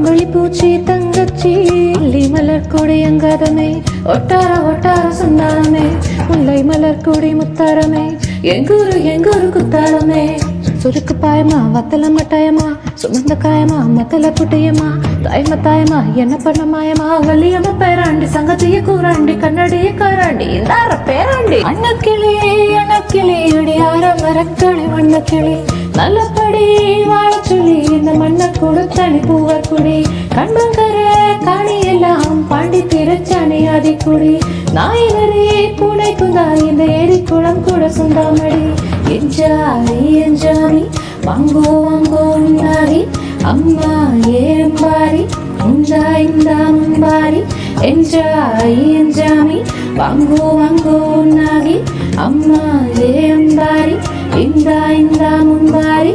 அம்பளி பூச்சி தங்கச்சி அல்லி மலர் கொடி அங்காதமே ஒட்டார ஒட்டார சந்தானமே முல்லை மலர் கொடி முத்தாரமே எங்கூரு குத்தாரமே சுருக்கு பாயமா வத்தல மட்டாயமா சுமந்த காயமா மத்தல குட்டியமா தாயமா என்ன பண்ண மாயமா வலியம பேராண்டி சங்கத்திய கூறாண்டி கண்ணடிய காராண்டி இந்தார பேராண்டி அண்ணக்கிளி அடி ஆற மரக்களி வண்ணக்கிளி நல்லபடி வாழச்சொல்லி இந்த மண்ணை கொடுத்தனி பூவர் குடி கண்பங்கர காணி எல்லாம் பாண்டி திருச்சாணி ஆதிக்குடி நாயினரே பூனை குந்தா இந்த ஏரி குளம் கூட சுந்தாமடி எஞ்சாமி வாங்கோ உன்னாரி அம்மா ஏம்பாரி இந்த மும்பாரி எஞ்சாமி வாங்கோ உன்னாரி அம்மா ஏம்பாரி இந்த மும்பாரி